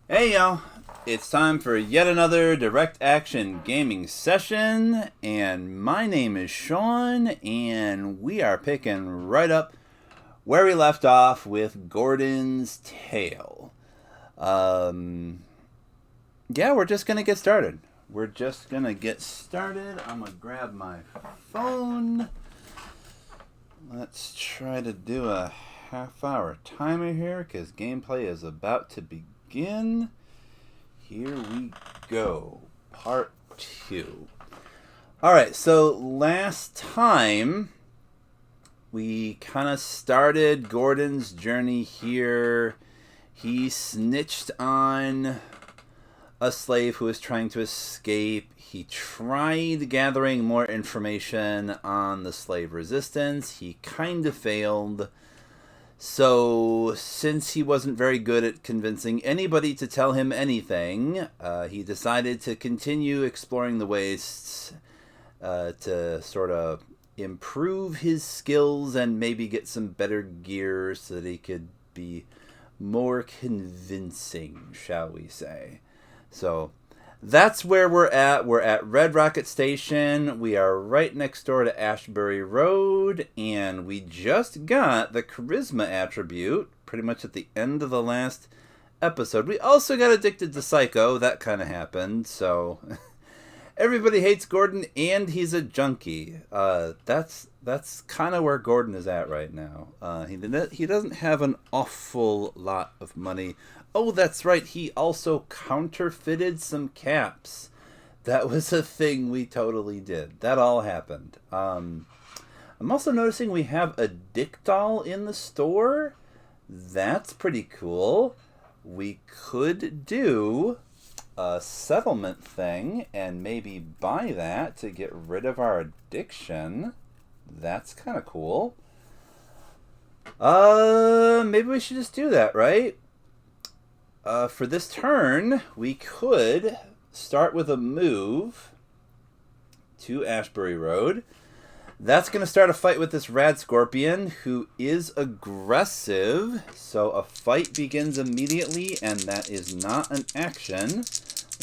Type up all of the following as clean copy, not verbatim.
Hey y'all, it's time for yet another direct action gaming session, and my name is Sean, and we are picking right up where we left off with Gordon's Tale. Um, yeah, we're just gonna get started. I'm gonna grab my phone. Let's try to do a half-hour timer here, because gameplay is about to begin. Here we go. Part 2. Alright, so last time we kind of started Gordon's journey here. He snitched on a slave who was trying to escape. He tried gathering more information on the slave resistance. He kind of failed. So, since he wasn't very good at convincing anybody to tell him anything, he decided to continue exploring the wastes to sort of improve his skills and maybe get some better gear so that he could be more convincing, shall we say. So, that's where we're at. We're at Red Rocket Station. We are right next door to Ashbury Road, and we just got the charisma attribute pretty much at the end of the last episode. We also got addicted to Psycho. That kind of happened, so everybody hates Gordon, and he's a junkie. That's kind of where Gordon is at right now. He doesn't have an awful lot of money. Oh, that's right. He also counterfeited some caps. That was a thing we totally did. That all happened. I'm also noticing we have a Dick doll in the store. That's pretty cool. We could do a settlement thing and maybe buy that to get rid of our addiction. That's kind of cool. Maybe we should just do that, right? For this turn, we could start with a move to Ashbury Road. That's going to start a fight with this Rad Scorpion, who is aggressive. So a fight begins immediately, and that is not an action.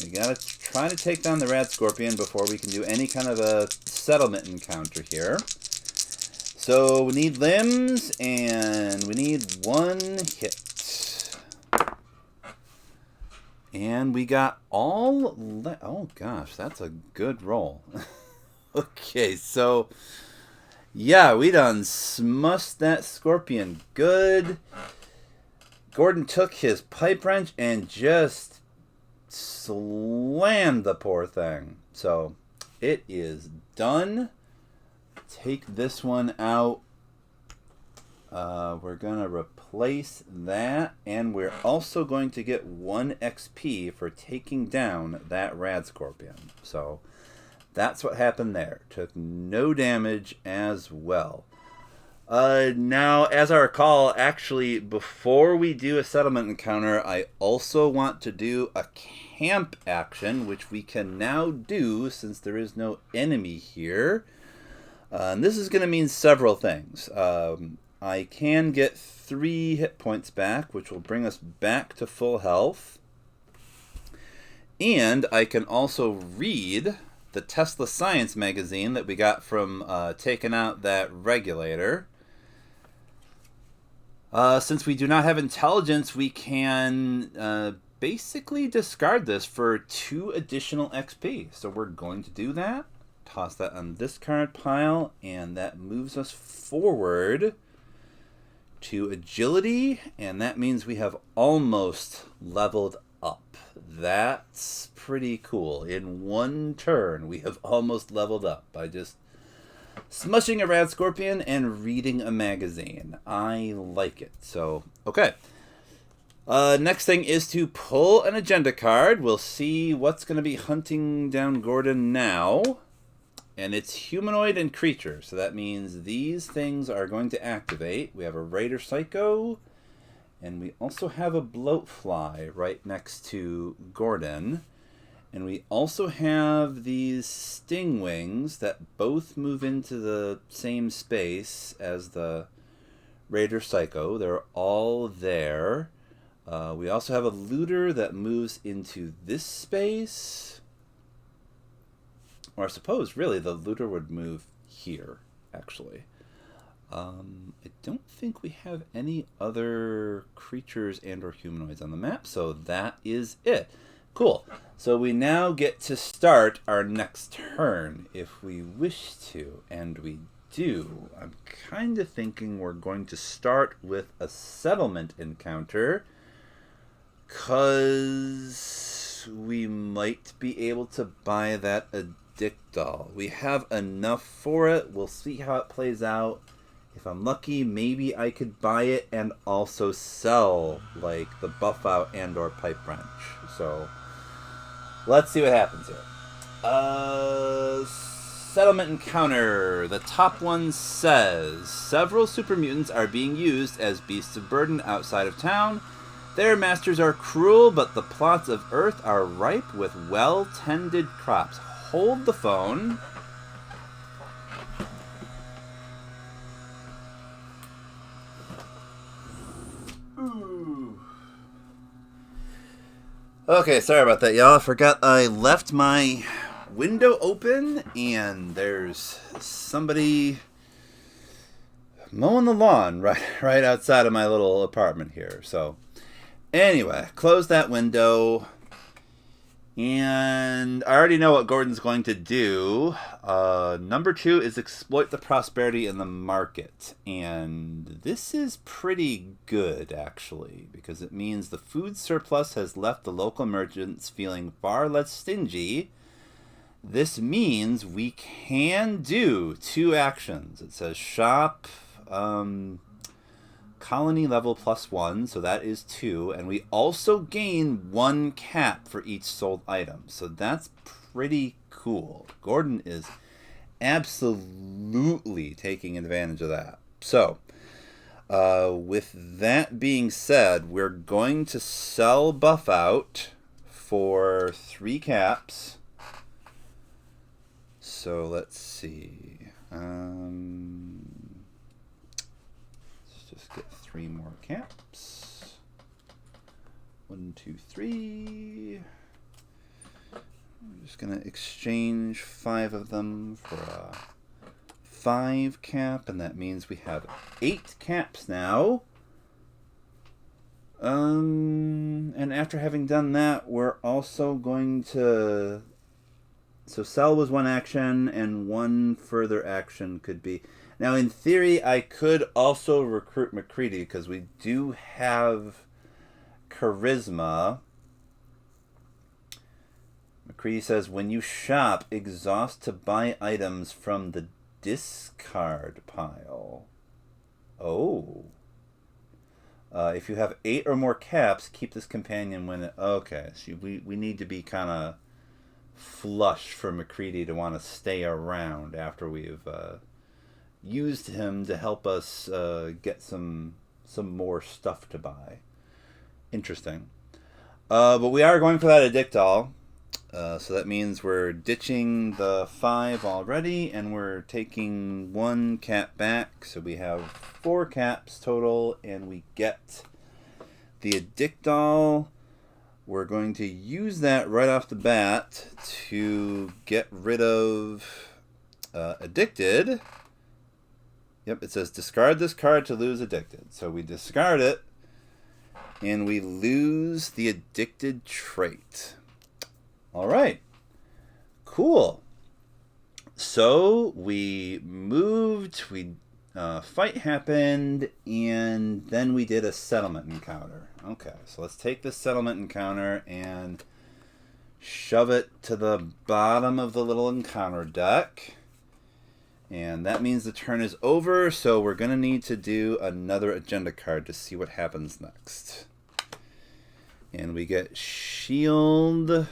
We got to try to take down the Rad Scorpion before we can do any kind of a settlement encounter here. So we need limbs, and we need one hit. And we got all... oh, gosh, that's a good roll. Okay, so... yeah, we done smushed that Scorpion good. Gordon took his pipe wrench and just slammed the poor thing. So, it is done. Take this one out. We're going to replace that, and we're also going to get 1 XP for taking down that Rad Scorpion. So that's what happened there. Took no damage as well. Now, as I recall, actually, before we do a settlement encounter, I also want to do a camp action, which we can now do since there is no enemy here. And this is going to mean several things. I can get 3 hit points back, which will bring us back to full health. And I can also read the Tesla Science magazine that we got from taking out that regulator. Since we do not have intelligence, we can basically discard this for 2 additional XP. So we're going to do that. Toss that on this card pile, and that moves us forward to agility, and that means we have almost leveled up. That's pretty cool. In 1 turn, we have almost leveled up by just smushing a Rad Scorpion and reading a magazine. I like it. So, okay. Next thing is to pull an agenda card. We'll see what's going to be hunting down Gordon now. And it's humanoid and creature, so that means these things are going to activate. We have a Raider Psycho, and we also have a Bloatfly right next to Gordon. And we also have these Stingwings that both move into the same space as the Raider Psycho. They're all there. We also have a looter that moves into this space. Or I suppose, really, the looter would move here, actually. I don't think we have any other creatures and or humanoids on the map, so that is it. Cool. So we now get to start our next turn if we wish to, and we do. I'm kind of thinking we're going to start with a settlement encounter, because we might be able to buy that Addictol. We have enough for it. We'll see how it plays out. If I'm lucky, maybe I could buy it and also sell, like, the buff out and or pipe wrench. So, let's see what happens here. Settlement encounter. The top one says, several super mutants are being used as beasts of burden outside of town. Their masters are cruel, but the plots of earth are ripe with well-tended crops. Hold the phone. Okay, sorry about that, y'all. I forgot I left my window open, and there's somebody mowing the lawn right outside of my little apartment here. So, anyway, close that window, and I already know what Gordon's going to do. Number 2 is exploit the prosperity in the market, and this is pretty good, actually, because it means the food surplus has left the local merchants feeling far less stingy. This means we can do 2 actions. It says shop colony level +1, so that is 2, and we also gain 1 cap for each sold item, so that's pretty cool. Gordon is absolutely taking advantage of that. So, with that being said, we're going to sell buff out for 3 caps. So let's see. Let's just get 3 more caps. 1, 2, 3. I'm just going to exchange 5 of them for a 5 cap, and that means we have 8 caps now. And after having done that, we're also going to... So sell was 1 action, and 1 further action could be... Now, in theory, I could also recruit McCready, because we do have charisma. McCready says, when you shop, exhaust to buy items from the discard pile. Oh. If you have 8 or more caps, keep this companion when it... Okay, so we need to be kind of flush for McCready to want to stay around after we've used him to help us get some more stuff to buy. Interesting. But we are going for that Addictol. So that means we're ditching the 5 already, and we're taking 1 cap back. So we have 4 caps total, and we get the Addictol. We're going to use that right off the bat to get rid of Addicted. Yep, it says discard this card to lose Addicted. So we discard it, and we lose the Addicted trait. All right, cool. So we moved, fight happened, and then we did a settlement encounter. Okay, so let's take this settlement encounter and shove it to the bottom of the little encounter deck. And that means the turn is over, so we're going to need to do another agenda card to see what happens next. And we get Shield,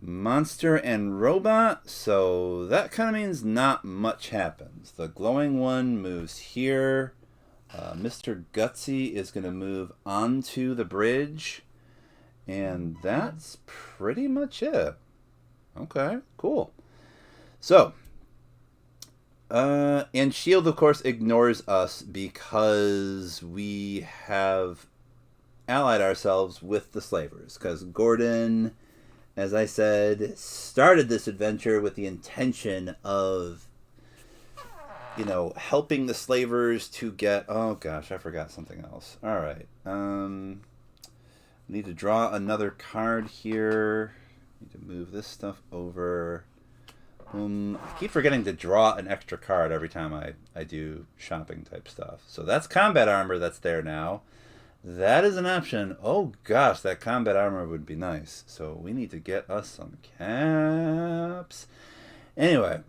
Monster, and Robot, so that kind of means not much happens. The glowing one moves here. Mr. Gutsy is going to move onto the bridge. And that's pretty much it. Okay, cool. So, and Shield, of course, ignores us because we have allied ourselves with the slavers, because Gordon, as I said, started this adventure with the intention of, you know, helping the slavers to get... Oh, gosh, I forgot something else. All right. Need to draw another card here. Need to move this stuff over. I keep forgetting to draw an extra card every time I do shopping type stuff. So that's combat armor that's there now. That is an option. Oh gosh, that combat armor would be nice. So we need to get us some caps. Anyway,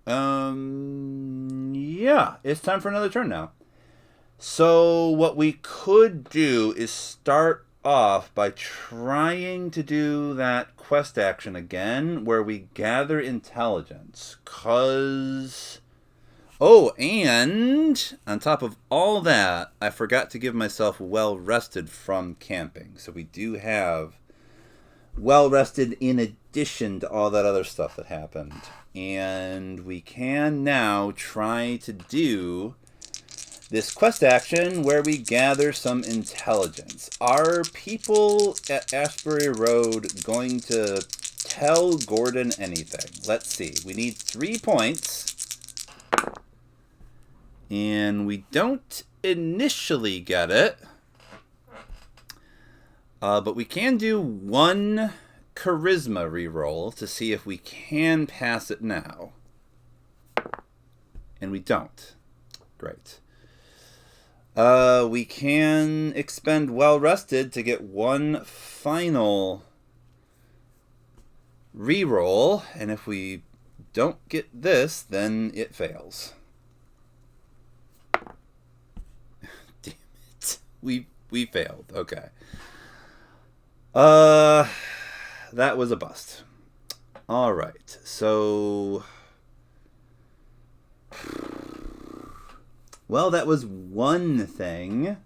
yeah, it's time for another turn now. So what we could do is start off by trying to do that quest action again where we gather intelligence, cause and on top of all that, I forgot to give myself well rested from camping. So we do have well rested in addition to all that other stuff that happened, and we can now try to do this quest action where we gather some intelligence. Are people at Ashbury Road going to tell Gordon anything? Let's see. We need 3 points. And we don't initially get it. But we can do 1 charisma reroll to see if we can pass it now. And we don't. Great. We can expend well rested to get 1 final reroll, and if we don't get this, then it fails. Damn it. We failed. Okay. That was a bust. All right. So well, that was one thing.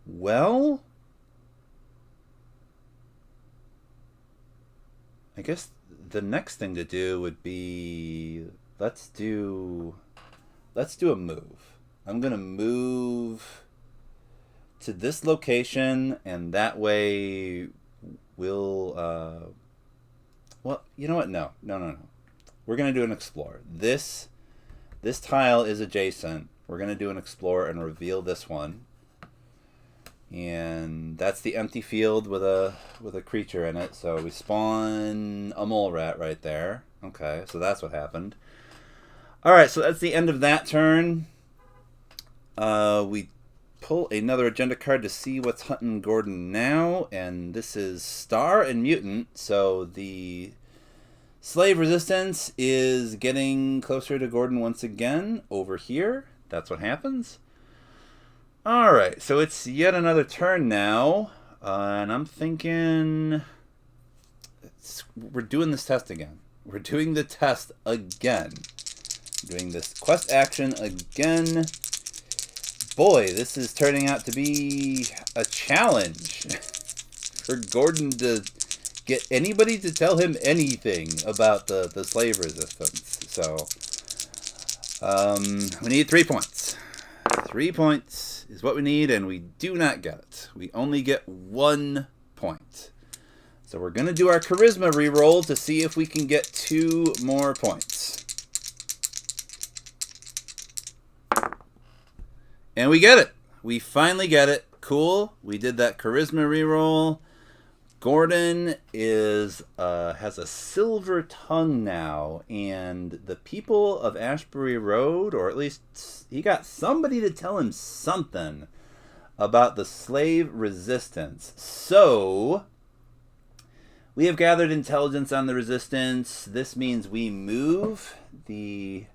Well, I guess the next thing to do would be let's do a move. I'm going to move to this location, and that way we'll well, you know what? No. We're going to do an explore. This tile is adjacent. We're going to do an explore and reveal this one. And that's the empty field with a creature in it. So we spawn a mole rat right there. Okay, so that's what happened. All right, so that's the end of that turn. We pull another agenda card to see what's hunting Gordon now, and this is Star and Mutant. So the slave resistance is getting closer to Gordon once again over here. That's what happens. All right, so it's yet another turn now, and I'm thinking we're doing this test again. We're doing the test again. Doing this quest action again. Boy, this is turning out to be a challenge for Gordon to get anybody to tell him anything about the slave resistance. So we need 3 points. 3 points is what we need, and we do not get it. We only get 1 point. So we're going to do our charisma reroll to see if we can get 2 more points. And we get it. We finally get it. Cool. We did that charisma reroll. Gordon has a silver tongue now, and the people of Ashbury Road, or at least he got somebody to tell him something about the slave resistance. So we have gathered intelligence on the resistance. This means we move the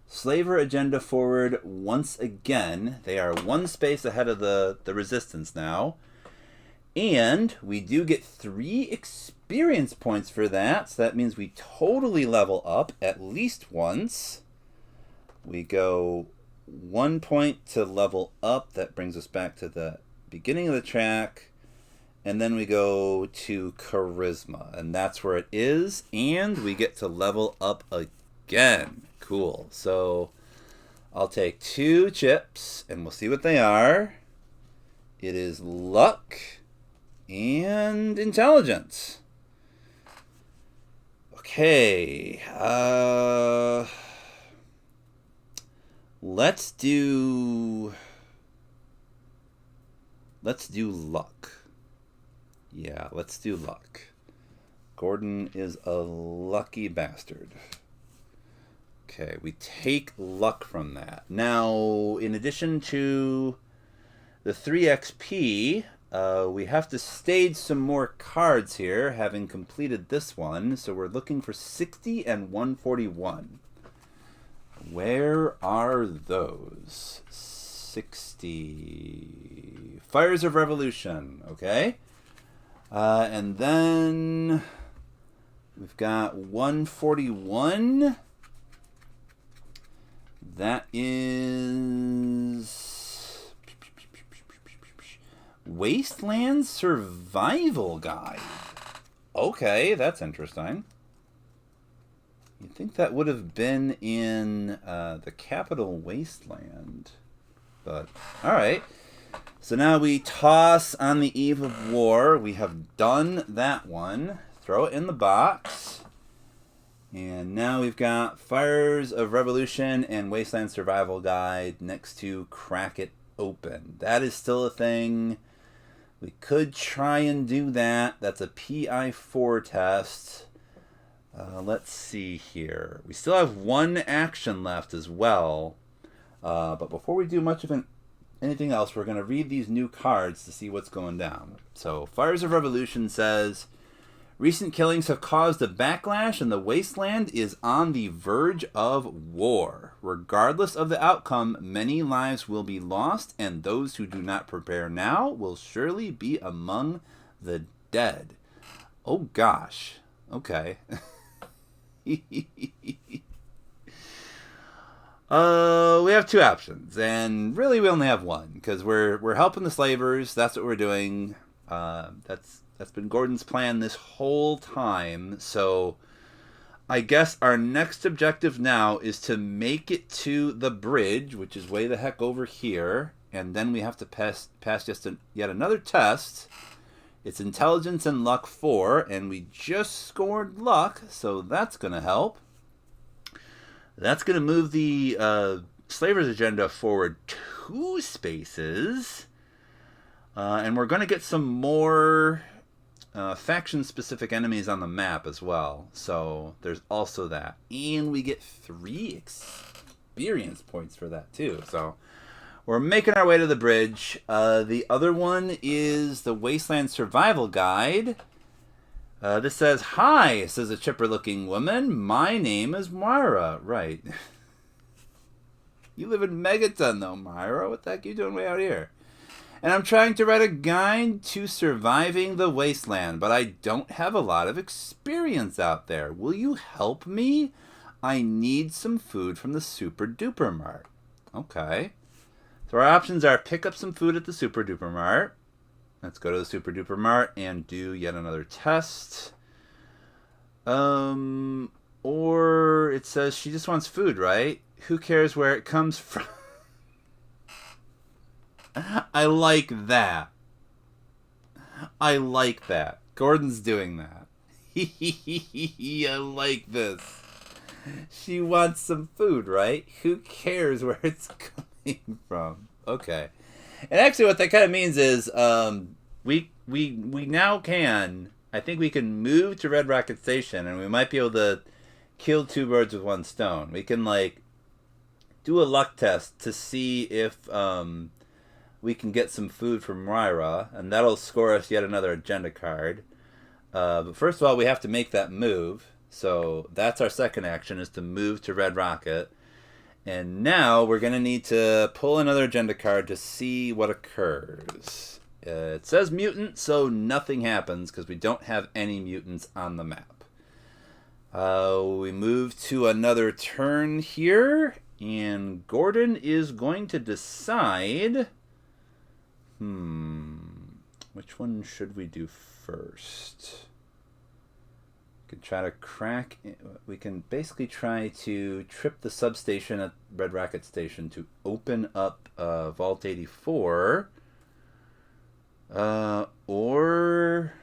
slaver agenda forward once again. They are 1 space ahead of the resistance now. And we do get 3 experience points for that. So that means we totally level up at least once. We go 1 point to level up. That brings us back to the beginning of the track. and then we go to Charisma, and that's where it is, and we get to level up again. Cool. So I'll take 2 chips, and we'll see what they are. It is Luck and Intelligence. Okay. Let's do Luck. Yeah, let's do Luck. Gordon is a lucky bastard. Okay, we take Luck from that. Now, in addition to the 3 XP, we have to stage some more cards here, having completed this one. So we're looking for 60 and 141. Where are those? 60. Fires of Revolution. Okay. And then we've got 141. That is Wasteland Survival Guide. Okay, that's interesting. You'd think that would have been in the Capital Wasteland. But, alright. So now we toss On the Eve of War. We have done that one. Throw it in the box. And now we've got Fires of Revolution and Wasteland Survival Guide next to Crack It Open. That is still a thing. We could try and do that. That's a PI4 test. Let's see here. We still have 1 action left as well. But before we do much of anything else, we're going to read these new cards to see what's going down. So, Fires of Revolution says, recent killings have caused a backlash and the wasteland is on the verge of war. Regardless of the outcome, many lives will be lost, and those who do not prepare now will surely be among the dead. Oh gosh. Okay. We have 2 options, and really we only have 1, because we're helping the slavers. That's what we're doing. That's been Gordon's plan this whole time. So I guess our next objective now is to make it to the bridge, which is way the heck over here, and then we have to pass yet another test. It's Intelligence and Luck 4, and we just scored Luck, so that's going to help. That's going to move the Slavers agenda forward 2 spaces. And we're going to get some more faction-specific enemies on the map as well. So there's also that. And we get 3 experience points for that too. So we're making our way to the bridge. The other one is the Wasteland Survival Guide. This says, "Hi," says a chipper-looking woman. "My name is Myra." Right. You live in Megaton, though, Myra. What the heck are you doing way out here? "And I'm trying to write a guide to surviving the wasteland, but I don't have a lot of experience out there. Will you help me? I need some food from the Super Duper Mart." Okay. So our options are pick up some food at the Super Duper Mart. Let's go to the Super Duper Mart and do yet another test. Or it says she just wants food, right? Who cares where it comes from? I like that. I like that. Gordon's doing that. I like this. She wants some food, right? Who cares where it's coming from? Okay. And actually what that kind of means is we now can, I think we can move to Red Rocket Station, and we might be able to kill 2 birds with 1 stone. We can like do a luck test to see if we can get some food from Myra, and that'll score us yet another agenda card. But first of all, we have to make that move. So that's our second action, is to move to Red Rocket. And now we're going to need to pull another agenda card to see what occurs. It says mutant, so nothing happens because we don't have any mutants on the map. We move to another turn here, and Gordon is going to decide... Wait Which one should we do first? We can try to crack... We can basically try to trip the substation at Red Rocket Station to open up Vault 84. Or...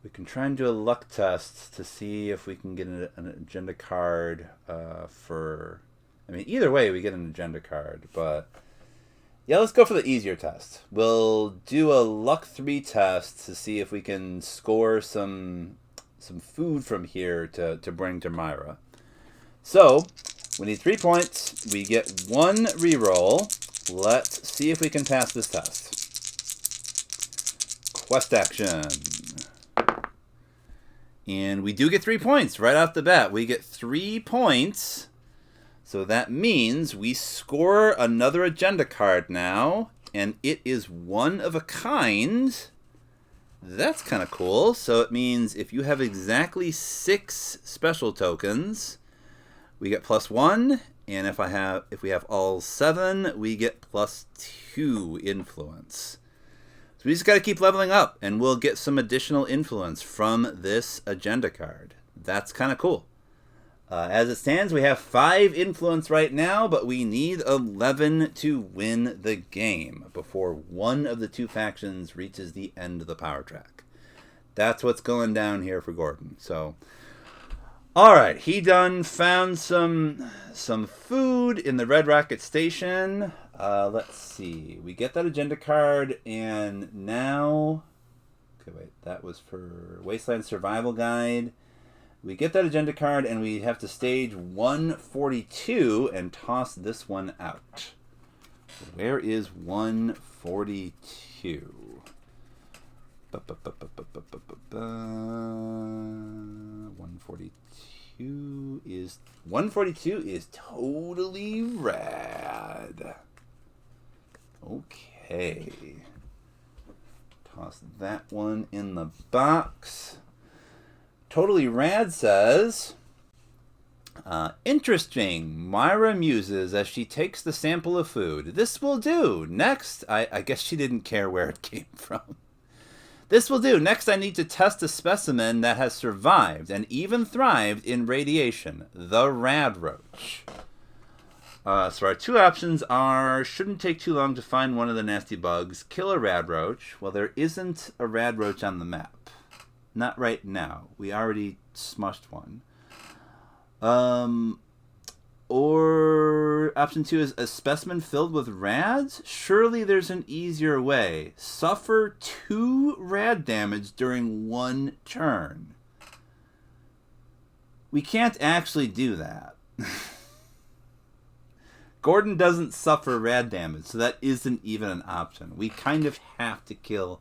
we can try and do a luck test to see if we can get an agenda card for... I mean, either way, we get an agenda card, but... yeah, let's go for the easier test. We'll do a luck 3 test to see if we can score some food from here to bring to Myra. So, we need 3 points. We get 1 reroll. Let's see if we can pass this test. Quest action. And we do get 3 points right off the bat. We get 3 points. So that means we score another agenda card now. And it is one of a kind. That's kind of cool. So it means if you have exactly 6 special tokens, we get +1. And if we have all 7, we get +2 influence. So we just got to keep leveling up, and we'll get some additional influence from this agenda card. That's kind of cool. As it stands, we have 5 influence right now, but we need 11 to win the game before one of the 2 factions reaches the end of the power track. That's what's going down here for Gordon. So, all right, he done found some food in the Red Rocket Station. Let's see. We get that agenda card, and now... okay, wait. That was for Wasteland Survival Guide. We get that agenda card, and we have to stage 142 and toss this one out. Where is 142? 142 is totally rad. Okay. Toss that one in the box. Totally Rad says, interesting. Myra muses as she takes the sample of food. This will do. Next, I guess she didn't care where it came from. This will do. Next, I need to test a specimen that has survived and even thrived in radiation. The Rad Roach. So our 2 options are, shouldn't take too long to find one of the nasty bugs. Kill a Rad Roach. Well, there isn't a Rad Roach on the map. Not right now. We already smushed one. Or option 2 is a specimen filled with rads? Surely there's an easier way. Suffer 2 rad damage during 1 turn. We can't actually do that. Gordon doesn't suffer rad damage, so that isn't even an option. We kind of have to kill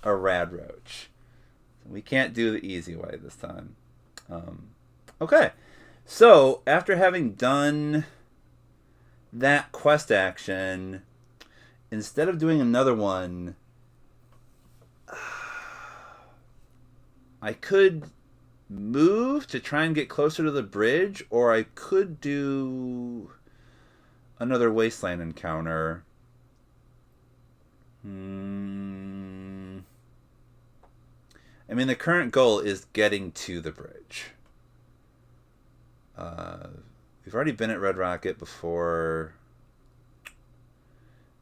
a Rad Roach. We can't do the easy way this time. Okay. So, after having done that quest action, instead of doing another one, I could move to try and get closer to the bridge, or I could do another wasteland encounter. I mean, the current goal is getting to the bridge. We've already been at Red Rocket before.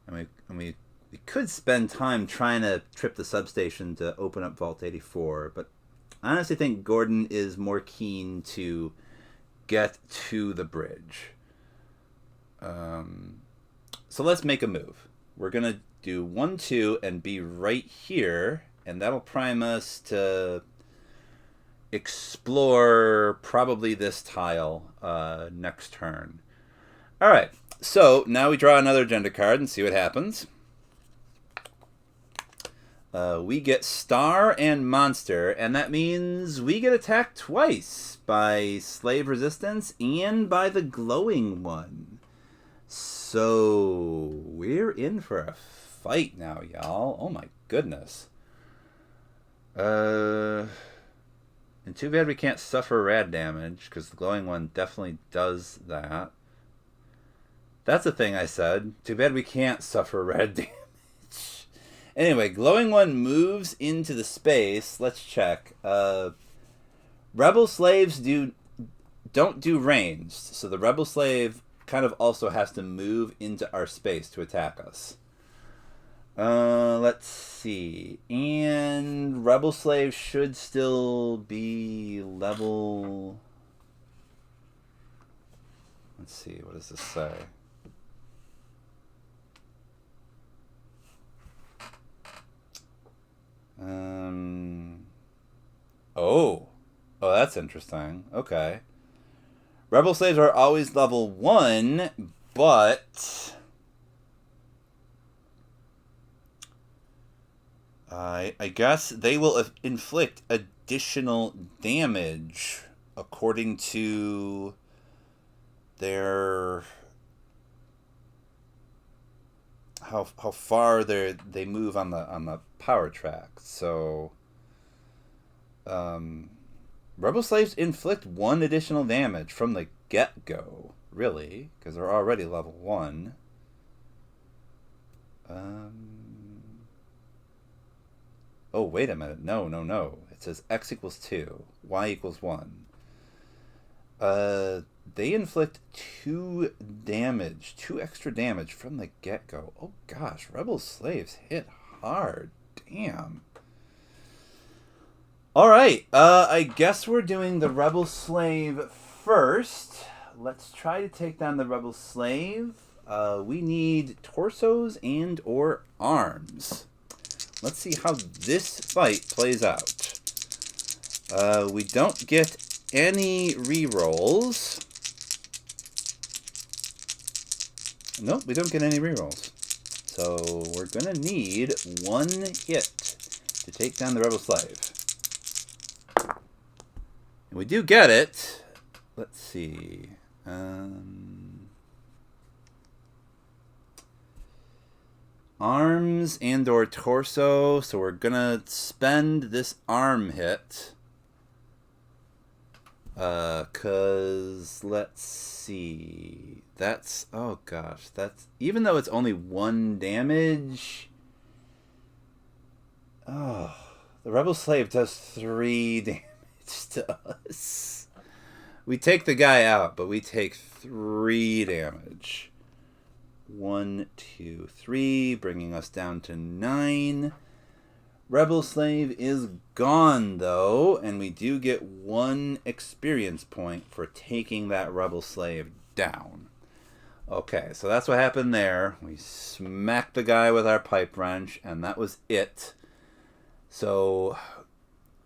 And we could spend time trying to trip the substation to open up Vault 84. But I honestly think Gordon is more keen to get to the bridge. So let's make a move. We're going to do 1, 2, and be right here. And that'll prime us to explore probably this tile next turn. All right. So now we draw another agenda card and see what happens. We get Star and Monster, and that means we get attacked twice by Slave Resistance and by the Glowing One. So we're in for a fight now, y'all. Oh my goodness. And too bad we can't suffer rad damage, because the Glowing One definitely does that. That's the thing I said. Too bad we can't suffer rad damage. Anyway, glowing one moves into the space. Let's check. Rebel slaves don't do ranged, so the rebel slave kind of also has to move into our space to attack us. Let's see. And rebel slave should still be level... Let's see, what does this say? Oh, that's interesting. Okay. Rebel slaves are always level 1, but I guess they will inflict additional damage according to their how far they move on the power track. So rebel slaves inflict 1 additional damage from the get-go, really, because they're already level 1. Oh, wait a minute. No. It says X equals 2, Y equals 1. They inflict 2 damage, 2 extra damage from the get-go. Oh gosh, rebel slaves hit hard. Damn. Alright, I guess we're doing the rebel slave first. Let's try to take down the rebel slave. We need torsos and or arms. Let's see how this fight plays out. We don't get any rerolls. Nope, we don't get any rerolls. So we're gonna need 1 hit to take down the rebel slave. And we do get it. Let's see. Arms and or torso. So we're gonna spend this arm hit. Cause let's see. That's, oh gosh, that's, even though it's only 1 damage. Oh, the rebel slave does 3 damage to us. We take the guy out, but we take 3 damage. 1, 2, 3, bringing us down to 9. Rebel slave is gone, though, and we do get 1 experience point for taking that rebel slave down. Okay, so that's what happened there. We smacked the guy with our pipe wrench, and that was it. So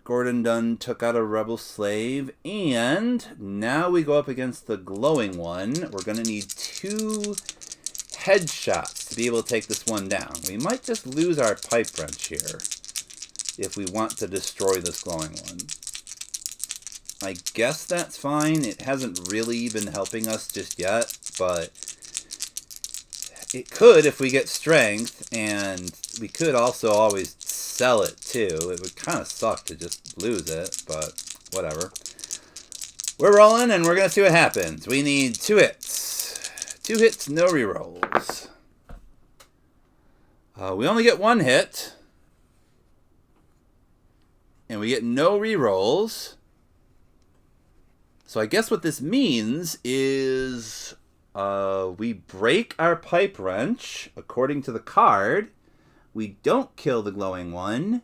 Gordon Dunn took out a rebel slave, and now we go up against the glowing one. We're going to need 2 headshots to be able to take this one down. We might just lose our pipe wrench here if we want to destroy this glowing one. I guess that's fine. It hasn't really been helping us just yet, but it could if we get strength, and we could also always sell it too. It would kind of suck to just lose it, but whatever. We're rolling, and we're going to see what happens. We need 2 hits. 2 hits, no rerolls. We only get 1 hit. And we get no rerolls. So I guess what this means is we break our pipe wrench according to the card. We don't kill the glowing one.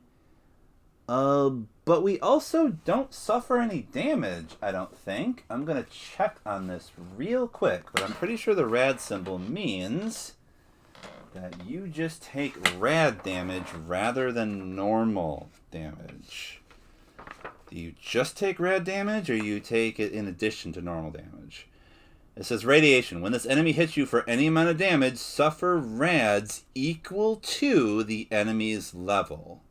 But we also don't suffer any damage, I don't think. I'm going to check on this real quick. But I'm pretty sure the rad symbol means that you just take rad damage rather than normal damage. Do you just take rad damage, or you take it in addition to normal damage? It says radiation. When this enemy hits you for any amount of damage, suffer rads equal to the enemy's level.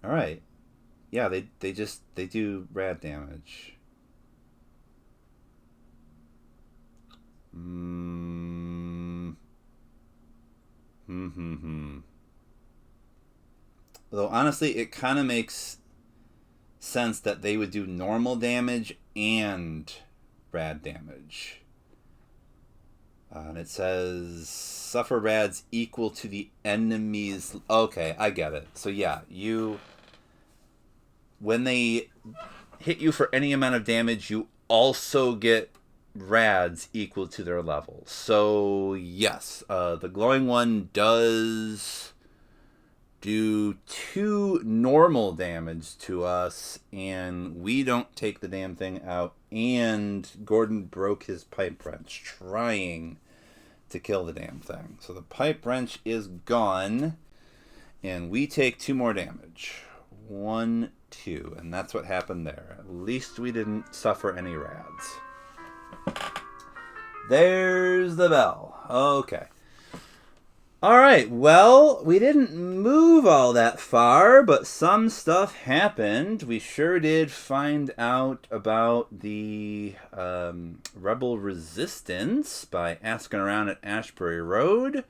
Alright. Yeah, they do rad damage. Though honestly, it kind of makes sense that they would do normal damage and rad damage. And it says suffer rads equal to the enemy's. Okay, I get it. So yeah, when they hit you for any amount of damage, you also get rads equal to their level. So yes, the glowing one does do 2 normal damage to us, and we don't take the damn thing out. And Gordon broke his pipe wrench trying to kill the damn thing. So the pipe wrench is gone, and we take 2 more damage. 1, 2, and that's what happened there. At least we didn't suffer any rads. There's the bell. Okay. Alright, well, we didn't move all that far, but some stuff happened. We sure did find out about the rebel resistance by asking around at Ashbury Road.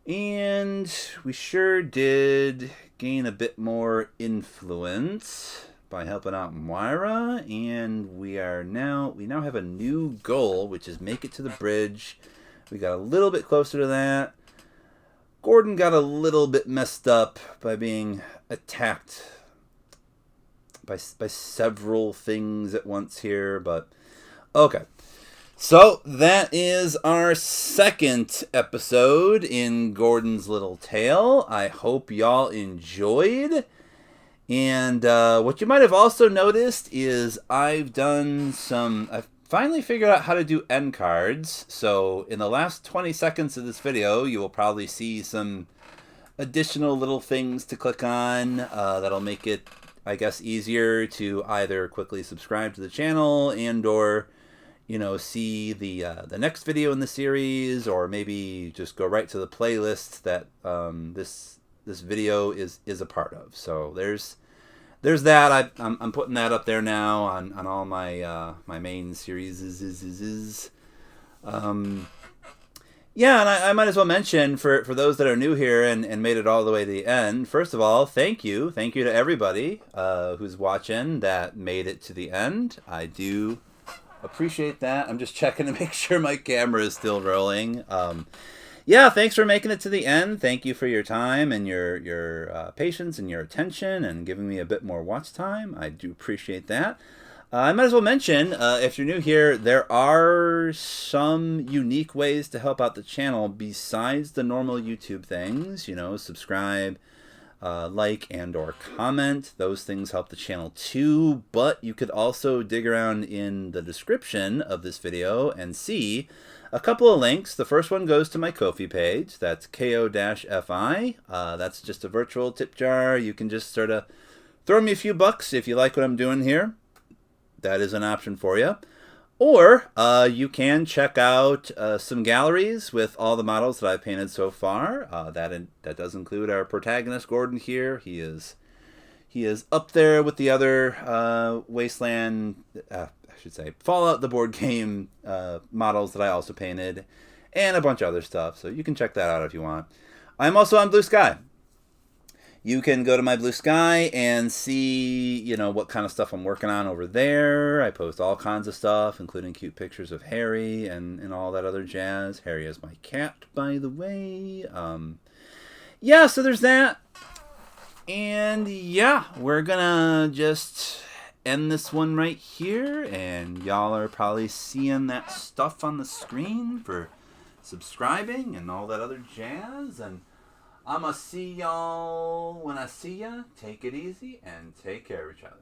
And we sure did gain a bit more influence by helping out Moira. And we now have a new goal, which is make it to the bridge. We got a little bit closer to that. Gordon got a little bit messed up by being attacked by several things at once here, but okay. So that is our second episode in Gordon's Little Tale. I hope y'all enjoyed. And what you might have also noticed is I've finally figured out how to do end cards. So in the last 20 seconds of this video, you will probably see some additional little things to click on that'll make it, I guess, easier to either quickly subscribe to the channel and or, see the next video in the series, or maybe just go right to the playlist that this video is a part of. So there's that. I'm putting that up there now on all my my main series. Yeah, and I might as well mention for those that are new here and made it all the way to the end. First of all, thank you to everybody who's watching that made it to the end. I do appreciate that. I'm just checking to make sure my camera is still rolling. Yeah, thanks for making it to the end. Thank you for your time and your patience and your attention and giving me a bit more watch time. I do appreciate that. I might as well mention, if you're new here, there are some unique ways to help out the channel besides the normal YouTube things. Subscribe, like, and or comment. Those things help the channel too. But you could also dig around in the description of this video and see a couple of links. The first one goes to my Ko-fi page. That's ko-fi. That's just a virtual tip jar. You can just sort of throw me a few bucks if you like what I'm doing here. That is an option for you. Or you can check out some galleries with all the models that I've painted so far. That does include our protagonist, Gordon, here. He is up there with the other Wasteland, Fallout, the board game models that I also painted, and a bunch of other stuff. So you can check that out if you want. I'm also on Blue Sky. You can go to my Blue Sky and see, what kind of stuff I'm working on over there. I post all kinds of stuff, including cute pictures of Harry and all that other jazz. Harry is my cat, by the way. Yeah, so there's that. And yeah, we're gonna just end this one right here, and y'all are probably seeing that stuff on the screen for subscribing and all that other jazz, and I'ma see y'all when I see ya. Take it easy and take care of each other.